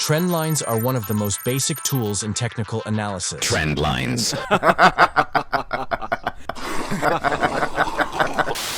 Trend lines are one of the most basic tools in technical analysis. Trendlines.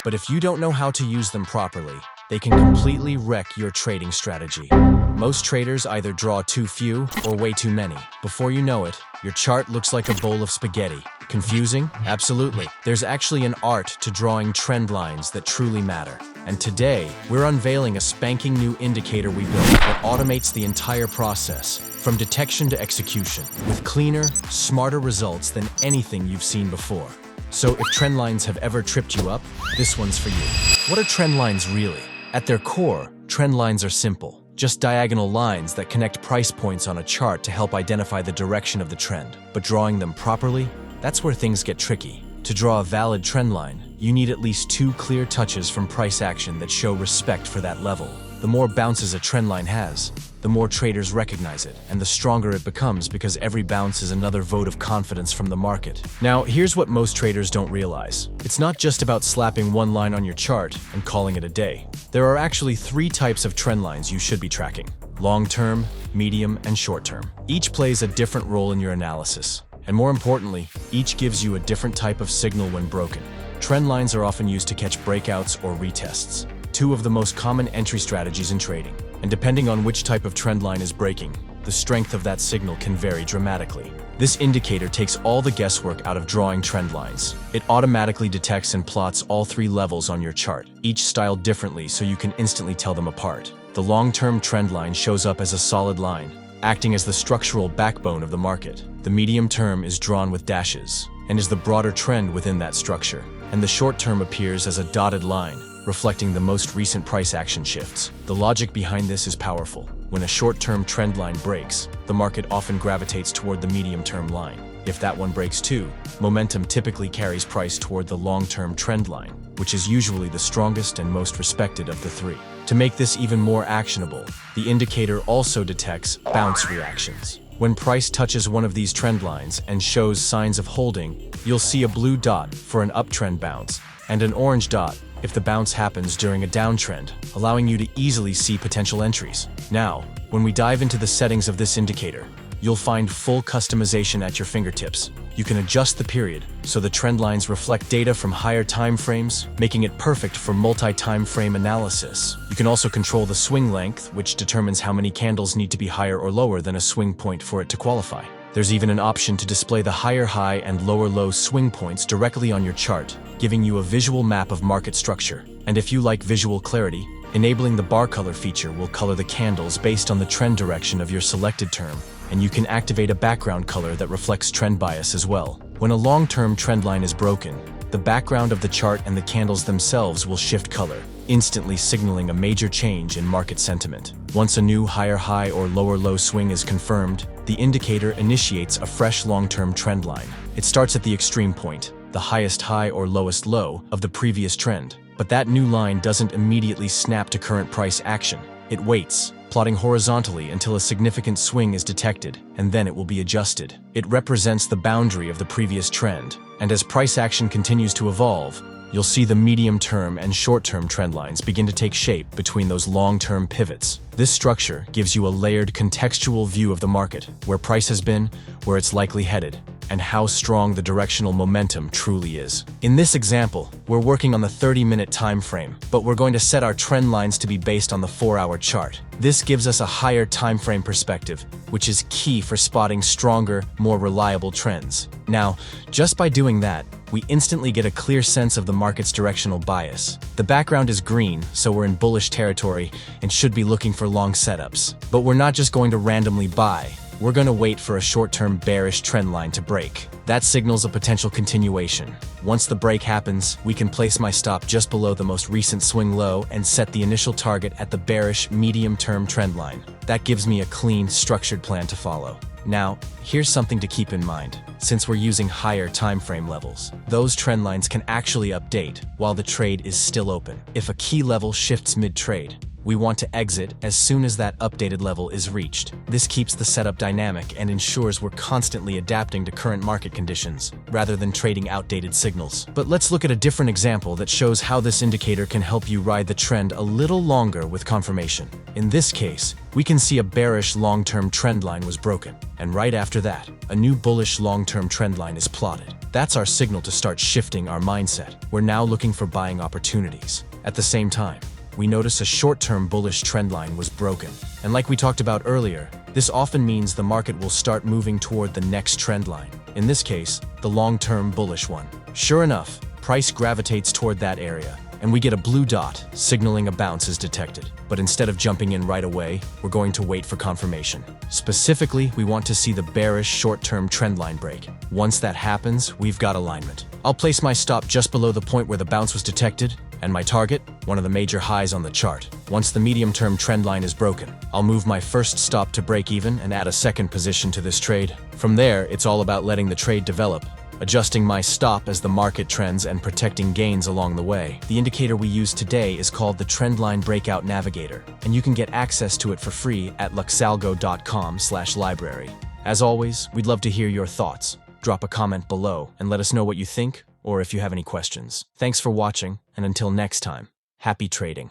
But if you don't know how to use them properly, they can completely wreck your trading strategy. Most traders either draw too few or way too many. Before you know it, your chart looks like a bowl of spaghetti. Confusing? Absolutely. There's actually an art to drawing trend lines that truly matter. And today, we're unveiling a spanking new indicator we built that automates the entire process, from detection to execution, with cleaner, smarter results than anything you've seen before. So if trend lines have ever tripped you up, this one's for you. What are trend lines really? At their core, trend lines are simple. Just diagonal lines that connect price points on a chart to help identify the direction of the trend. But drawing them properly, that's where things get tricky. To draw a valid trend line, you need at least 2 clear touches from price action that show respect for that level. The more bounces a trend line has, the more traders recognize it, and the stronger it becomes because every bounce is another vote of confidence from the market. Now, here's what most traders don't realize. It's not just about slapping one line on your chart and calling it a day. There are actually 3 types of trend lines you should be tracking: long-term, medium, and short-term. Each plays a different role in your analysis. And more importantly, each gives you a different type of signal when broken. Trend lines are often used to catch breakouts or retests, 2 of the most common entry strategies in trading. And depending on which type of trend line is breaking, the strength of that signal can vary dramatically. This indicator takes all the guesswork out of drawing trend lines. It automatically detects and plots all 3 levels on your chart, each styled differently so you can instantly tell them apart. The long-term trend line shows up as a solid line, acting as the structural backbone of the market. The medium term is drawn with dashes and is the broader trend within that structure. And the short term appears as a dotted line, reflecting the most recent price action shifts. The logic behind this is powerful. When a short-term trend line breaks, the market often gravitates toward the medium-term line. If that one breaks too, momentum typically carries price toward the long-term trend line, which is usually the strongest and most respected of the 3. To make this even more actionable, the indicator also detects bounce reactions. When price touches one of these trend lines and shows signs of holding, you'll see a blue dot for an uptrend bounce and an orange dot if the bounce happens during a downtrend, allowing you to easily see potential entries. Now, when we dive into the settings of this indicator, you'll find full customization at your fingertips. You can adjust the period so the trend lines reflect data from higher time frames, making it perfect for multi-time frame analysis. You can also control the swing length, which determines how many candles need to be higher or lower than a swing point for it to qualify. There's even an option to display the higher high and lower low swing points directly on your chart, giving you a visual map of market structure. And if you like visual clarity, enabling the bar color feature will color the candles based on the trend direction of your selected term, and you can activate a background color that reflects trend bias as well. When a long-term trend line is broken, the background of the chart and the candles themselves will shift color, instantly signaling a major change in market sentiment. Once a new higher high or lower low swing is confirmed, the indicator initiates a fresh long-term trend line. It starts at the extreme point, the highest high or lowest low of the previous trend. But that new line doesn't immediately snap to current price action. It waits, plotting horizontally until a significant swing is detected, and then it will be adjusted. It represents the boundary of the previous trend, and as price action continues to evolve, you'll see the medium-term and short-term trend lines begin to take shape between those long-term pivots. This structure gives you a layered contextual view of the market, where price has been, where it's likely headed, and how strong the directional momentum truly is. In this example, we're working on the 30-minute time frame, but we're going to set our trend lines to be based on the 4-hour chart. This gives us a higher time frame perspective, which is key for spotting stronger, more reliable trends. Now, just by doing that, we instantly get a clear sense of the market's directional bias. The background is green, so we're in bullish territory and should be looking for long setups. But we're not just going to randomly buy. We're going to wait for a short-term bearish trend line to break. That signals a potential continuation. Once the break happens, we can place my stop just below the most recent swing low and set the initial target at the bearish medium-term trend line. That gives me a clean, structured plan to follow. Now, here's something to keep in mind. Since we're using higher time frame levels, those trend lines can actually update while the trade is still open. If a key level shifts mid-trade, We want to exit as soon as that updated level is reached. This keeps the setup dynamic and ensures we're constantly adapting to current market conditions, rather than trading outdated signals. But let's look at a different example that shows how this indicator can help you ride the trend a little longer with confirmation. In this case, we can see a bearish long-term trend line was broken, and right after that, a new bullish long-term trend line is plotted. That's our signal to start shifting our mindset. We're now looking for buying opportunities. At the same time, we notice a short-term bullish trend line was broken. And like we talked about earlier, this often means the market will start moving toward the next trend line. In this case, the long-term bullish one. Sure enough, price gravitates toward that area, and we get a blue dot signaling a bounce is detected. But instead of jumping in right away, we're going to wait for confirmation. Specifically, we want to see the bearish short-term trend line break. Once that happens, we've got alignment. I'll place my stop just below the point where the bounce was detected, and my target, one of the major highs on the chart. Once the medium-term trend line is broken, I'll move my first stop to break even and add a second position to this trade. From there, it's all about letting the trade develop, adjusting my stop as the market trends and protecting gains along the way. The indicator we use today is called the Trendline Breakout Navigator, and you can get access to it for free at LuxAlgo.com/library. As always, we'd love to hear your thoughts. Drop a comment below and let us know what you think, or if you have any questions. Thanks for watching, and until next time, happy trading.